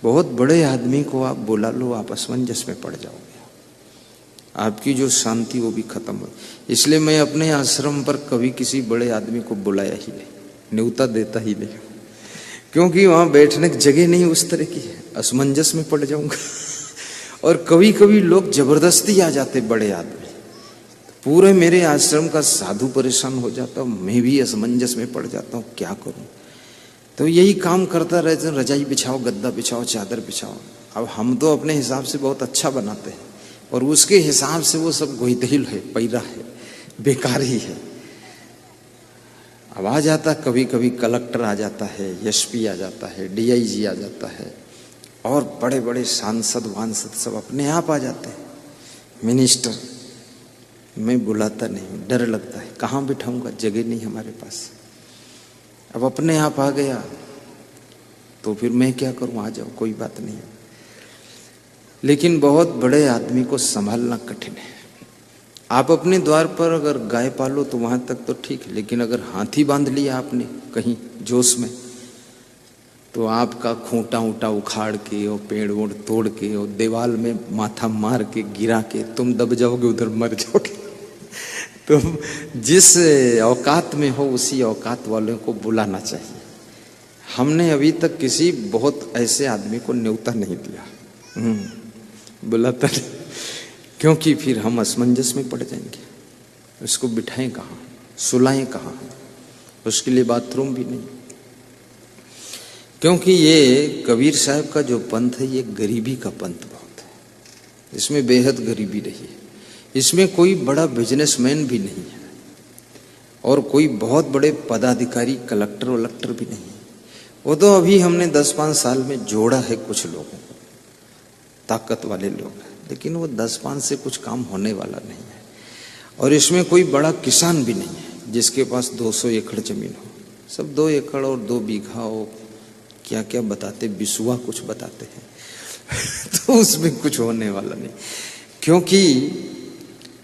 बहुत बड़े आदमी को आप बुला लो, आप असमंजस में पड़ जाओगे, आपकी जो शांति वो भी खत्म हो। इसलिए मैं अपने आश्रम पर कभी किसी बड़े आदमी को बुलाया ही नहीं, न्योता देता ही नहीं, क्योंकि वहां बैठने की जगह नहीं उस तरह की है, असमंजस में पड़ जाऊंगा। और कभी कभी लोग जबरदस्ती आ जाते बड़े आदमी, पूरे मेरे आश्रम का साधु परेशान हो जाता हूँ, मैं भी असमंजस में पड़ जाता हूँ, क्या करूं। तो यही काम करता रहता, रजाई बिछाओ, गद्दा बिछाओ, चादर बिछाओ। अब हम तो अपने हिसाब से बहुत अच्छा बनाते हैं और उसके हिसाब से वो सब गोहितहिल है, पैरा है, बेकार ही है। अब आ जाता, कभी कभी कलेक्टर आ जाता है, एसपी आ जाता है, डीआईजी आ जाता है, और बड़े बड़े सांसद वांसद सब अपने आप आ जाते हैं, मिनिस्टर। मैं बुलाता नहीं, डर लगता है, कहाँ बिठाऊंगा, जगह नहीं हमारे पास। अब अपने आप आ गया तो फिर मैं क्या करूं, आ जाओ, कोई बात नहीं है। लेकिन बहुत बड़े आदमी को संभालना कठिन है। आप अपने द्वार पर अगर गाय पालो तो वहां तक तो ठीक है, लेकिन अगर हाथी बांध लिया आपने कहीं जोश में, तो आपका खूंटा ऊंटा उखाड़ के और पेड़ वोड़ तोड़ के और दीवाल में माथा मार के गिरा के तुम दब जाओगे, उधर मर जाओगे। तुम जिस औकात में हो उसी औकात वालों को बुलाना चाहिए। हमने अभी तक किसी बहुत ऐसे आदमी को न्योता नहीं दिया, बुलाता नहीं, क्योंकि फिर हम असमंजस में पड़ जाएंगे। उसको बिठाएं कहाँ, सुलाएं कहाँ, उसके लिए बाथरूम भी नहीं। क्योंकि ये कबीर साहब का जो पंथ है ये गरीबी का पंथ बहुत है, इसमें बेहद गरीबी रही है। इसमें कोई बड़ा बिजनेसमैन भी नहीं है और कोई बहुत बड़े पदाधिकारी कलेक्टर वलेक्टर भी नहीं है। वो तो अभी हमने 10-5 साल में जोड़ा है कुछ लोगों को, ताकत वाले लोग हैं, लेकिन वो 10-5 से कुछ काम होने वाला नहीं है। और इसमें कोई बड़ा किसान भी नहीं है जिसके पास 200 एकड़ जमीन हो, सब 2 एकड़ और 2 बीघा हो, क्या क्या बताते, बिसुआ कुछ बताते हैं। तो उसमें कुछ होने वाला नहीं। क्योंकि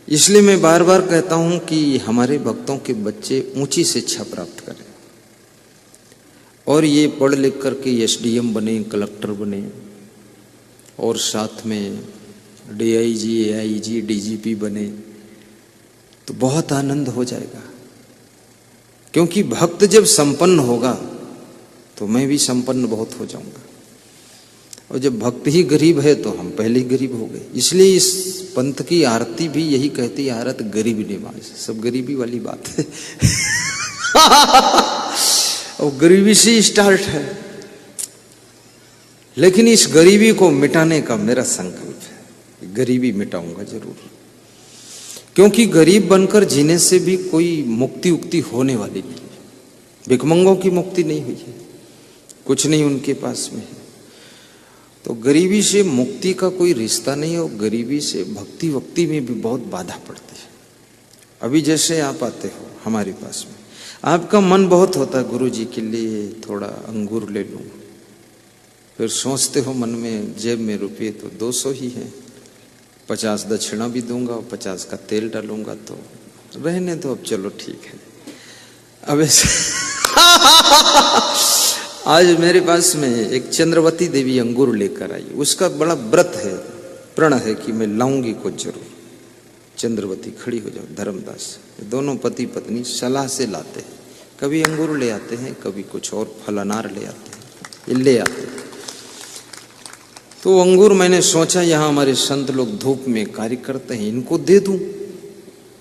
इसलिए मैं बार बार कहता हूं कि हमारे भक्तों के बच्चे ऊंची शिक्षा प्राप्त करें और ये पढ़ लिख करके एसडीएम बने, कलेक्टर बने, और साथ में डीआईजी, एआईजी, डीजीपी बने, तो बहुत आनंद हो जाएगा। क्योंकि भक्त जब संपन्न होगा तो मैं भी संपन्न बहुत हो जाऊंगा, और जब भक्त ही गरीब है तो हम पहले ही गरीब हो गए। इसलिए इस पंथ की आरती भी यही कहती है, आरत गरीब निवाज, सब गरीबी वाली बात है। और गरीबी से स्टार्ट है, लेकिन इस गरीबी को मिटाने का मेरा संकल्प है, गरीबी मिटाऊंगा जरूर। क्योंकि गरीब बनकर जीने से भी कोई मुक्ति उक्ति होने वाली नहीं है। भिखमंगों की मुक्ति नहीं हुई है, कुछ नहीं उनके पास में है। तो गरीबी से मुक्ति का कोई रिश्ता नहीं है, और गरीबी से भक्ति वक्ति में भी बहुत बाधा पड़ती है। अभी जैसे आप आते हो हमारे पास में, आपका मन बहुत होता है गुरु जी के लिए थोड़ा अंगूर ले लूं, फिर सोचते हो मन में जेब में रुपये तो 200 ही है, 50 दक्षिणा भी दूंगा और 50 का तेल डालूंगा, तो रहने दो, अब चलो ठीक है। अब आज मेरे पास में एक चंद्रवती देवी अंगूर लेकर आई, उसका बड़ा व्रत है, प्रण है कि मैं लाऊंगी को जरूर। चंद्रवती खड़ी हो जाओ, धर्मदास, दोनों पति पत्नी सलाह से लाते हैं, कभी अंगूर ले आते हैं, कभी कुछ और फल अनार ले आते हैं, ये ले आते हैं। तो अंगूर मैंने सोचा यहाँ हमारे संत लोग धूप में कार्य करते हैं, इनको दे दूं,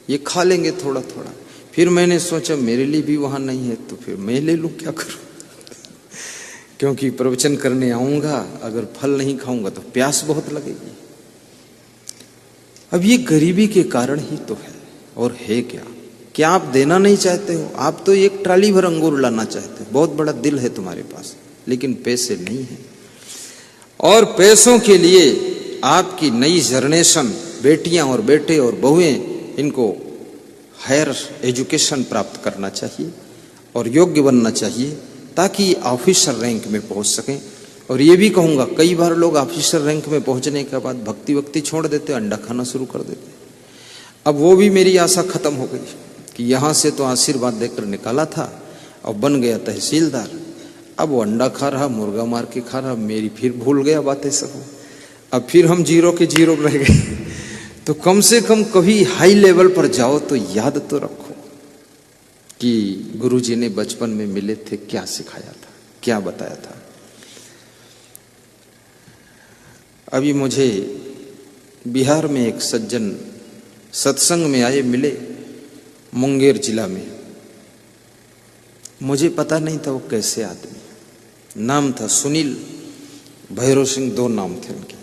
ये खा लेंगे थोड़ा थोड़ा। फिर मैंने सोचा मेरे लिए भी वहां नहीं है, तो फिर मैं ले लूं, क्या करूं। क्योंकि प्रवचन करने आऊंगा, अगर फल नहीं खाऊंगा तो प्यास बहुत लगेगी। अब ये गरीबी के कारण ही तो है, और है क्या आप देना नहीं चाहते हो? आप तो एक ट्राली भर अंगूर लाना चाहते हो, बहुत बड़ा दिल है तुम्हारे पास, लेकिन पैसे नहीं है। और पैसों के लिए आपकी नई जनरेशन, बेटियां और बेटे और बहुएं, इनको हायर एजुकेशन प्राप्त करना चाहिए और योग्य बनना चाहिए, ताकि ऑफिसर रैंक में पहुंच सकें। और ये भी कहूंगा, कई बार लोग ऑफिसर रैंक में पहुंचने के बाद भक्ति वक्ति छोड़ देते, अंडा खाना शुरू कर देते। अब वो भी मेरी आशा खत्म हो गई कि यहां से तो आशीर्वाद देकर निकाला था और बन गया तहसीलदार, अब वो अंडा खा रहा, मुर्गा मार के खा रहा, मेरी फिर भूल गया बातें सब। अब फिर हम 0 के 0 रह गए। तो कम से कम कभी हाई लेवल पर जाओ तो याद तो रखो कि गुरुजी ने बचपन में मिले थे, क्या सिखाया था, क्या बताया था। अभी मुझे बिहार में एक सज्जन सत्संग में आए, मिले मुंगेर जिला में। मुझे पता नहीं था वो कैसे आदमी। नाम था सुनील, भैरव सिंह, 2 नाम थे उनके।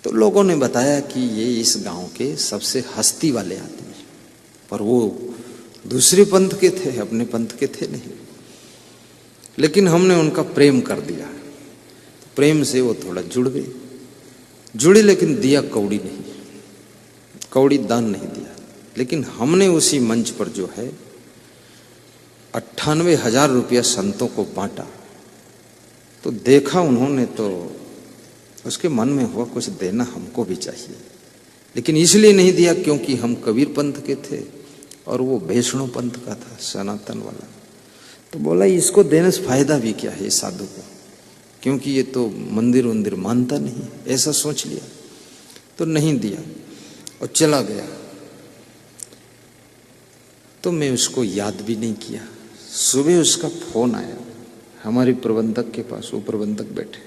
तो लोगों ने बताया कि ये इस गांव के सबसे हस्ती वाले आदमी, पर वो दूसरे पंथ के थे, अपने पंथ के थे नहीं। लेकिन हमने उनका प्रेम कर दिया, प्रेम से वो थोड़ा जुड़े, लेकिन दिया कौड़ी नहीं, कौड़ी दान नहीं दिया। लेकिन हमने उसी मंच पर जो है 98,000 रुपया संतों को बांटा। तो देखा उन्होंने तो उसके मन में हुआ कुछ देना हमको भी चाहिए, लेकिन इसलिए नहीं दिया क्योंकि हम कबीर पंथ के थे और वो वैष्णव पंथ का था, सनातन वाला। तो बोला इसको देने से फायदा भी क्या है साधु को, क्योंकि ये तो मंदिर वंदिर मानता नहीं, ऐसा सोच लिया। तो नहीं दिया और चला गया। तो मैं उसको याद भी नहीं किया। सुबह उसका फोन आया हमारे प्रबंधक के पास, वो प्रबंधक बैठे,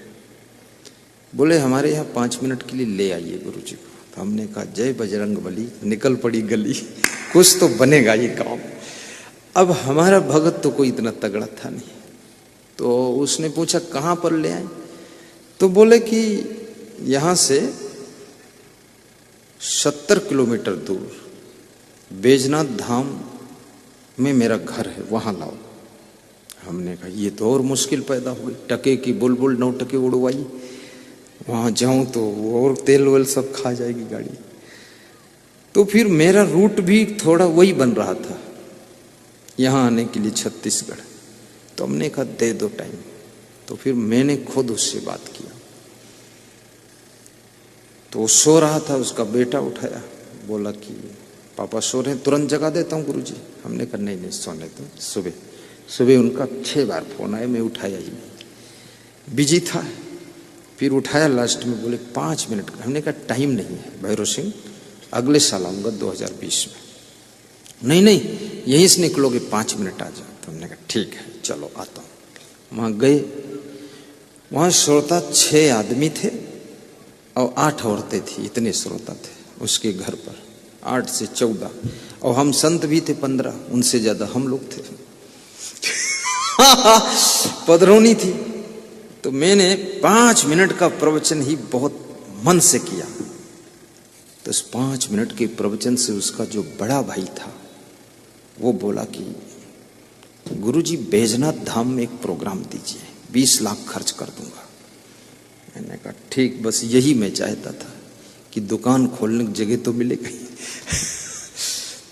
बोले हमारे यहाँ 5 मिनट के लिए ले आइए गुरुजी को। तो हमने कहा जय बजरंगबली, निकल पड़ी गली, कुछ तो बनेगा ये काम। अब हमारा भगत तो कोई इतना तगड़ा था नहीं। तो उसने पूछा कहाँ पर ले आए, तो बोले कि यहाँ से 70 किलोमीटर दूर बैजनाथ धाम में मेरा घर है, वहां लाओ। हमने कहा ये तो और मुश्किल पैदा हुई, टके की बुलबुल 9 टके उड़वाई, वहां जाऊं तो और तेल वेल सब खा जाएगी गाड़ी। तो फिर मेरा रूट भी थोड़ा वही बन रहा था यहां आने के लिए, छत्तीसगढ़। तो हमने कहा दे दो टाइम। तो फिर मैंने खुद उससे बात किया। तो सो रहा था, उसका बेटा उठाया, बोला कि पापा सो रहे हैं, तुरंत जगा देता हूँ गुरुजी। हमने कहा नहीं सोने दो। सुबह उनका 6 बार फोन आया, मैं उठाया ही नहीं, बिजी था। फिर उठाया, लास्ट में बोले 5 मिनट का। हमने कहा टाइम नहीं है भैरव सिंह, अगले साल आऊँगा 2020 में। नहीं यहीं से निकलोगे, 5 मिनट आ जाओ। तो हमने कहा ठीक है चलो आता हूँ। वहाँ गए, वहाँ श्रोता 6 आदमी थे और 8 औरतें थी, इतने श्रोता थे उसके घर पर, 8 से 14। और हम संत भी थे 15, उनसे ज्यादा हम लोग थे। पधरौनी थी। तो मैंने 5 मिनट का प्रवचन ही बहुत मन से किया। तो इस 5 मिनट के प्रवचन से उसका जो बड़ा भाई था वो बोला कि गुरुजी बैजनाथ धाम में एक प्रोग्राम दीजिए, 20 लाख खर्च कर दूंगा। मैंने कहा ठीक, बस यही मैं चाहता था कि दुकान खोलने की जगह तो मिलेगी।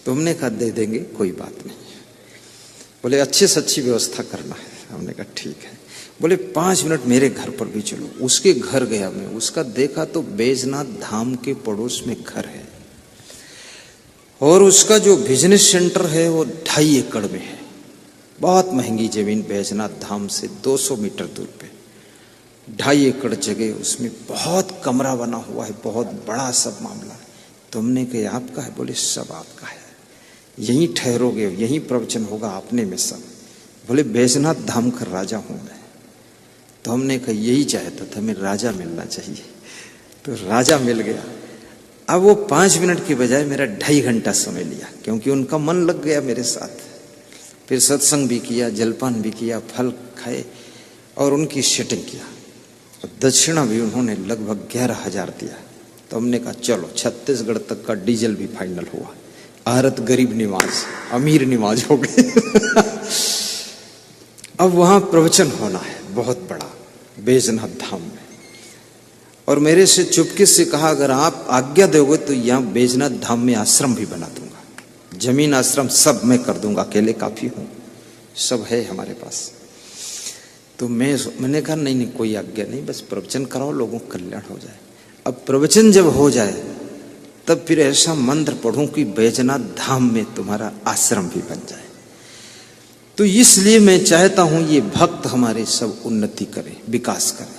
तो हमने कहा दे देंगे, कोई बात नहीं। बोले अच्छे से अच्छी व्यवस्था करना है। हमने कहा ठीक है। बोले 5 मिनट मेरे घर पर भी चलो। उसके घर गया मैं, उसका देखा तो बैजनाथ धाम के पड़ोस में घर है और उसका जो बिजनेस सेंटर है वो 2.5 एकड़ में है। बहुत महंगी जमीन, बैजनाथ धाम से 200 मीटर दूर पे 2.5 एकड़ जगह, उसमें बहुत कमरा बना हुआ है, बहुत बड़ा सब मामला। तुमने कहा आपका है? बोले सब आपका है, यहीं ठहरोगे, यहीं प्रवचन होगा अपने में सब। बोले बैजनाथ धाम का राजा हूं मैं। तो हमने कहा यही चाहता था मैं, राजा मिलना चाहिए। तो राजा मिल गया। अब वो 5 मिनट के बजाय मेरा 2.5 घंटा समय लिया, क्योंकि उनका मन लग गया मेरे साथ। फिर सत्संग भी किया, जलपान भी किया, फल खाए और उनकी सेटिंग किया। और दक्षिणा भी उन्होंने लगभग 11,000 दिया। तो हमने कहा चलो छत्तीसगढ़ तक का डीजल भी फाइनल हुआ। औरत गरीब निवाज, अमीर निवाज हो गए। अब वहां प्रवचन होना है बहुत बड़ा, बैजनाथ धाम में। और मेरे से चुपके से कहा अगर आप आज्ञा दोगे तो यहाँ बैजनाथ धाम में आश्रम भी बना दूंगा, जमीन आश्रम सब मैं कर दूंगा, अकेले काफी हूं, सब है हमारे पास। तो मैंने कहा नहीं कोई आज्ञा नहीं, बस प्रवचन कराओ, लोगों का कल्याण हो जाए। अब प्रवचन जब हो जाए तब फिर ऐसा मंत्र पढ़ूं कि बैजनाथ धाम में तुम्हारा आश्रम भी बन जाए। तो इसलिए मैं चाहता हूं ये भक्त हमारे सब उन्नति करें, विकास करें।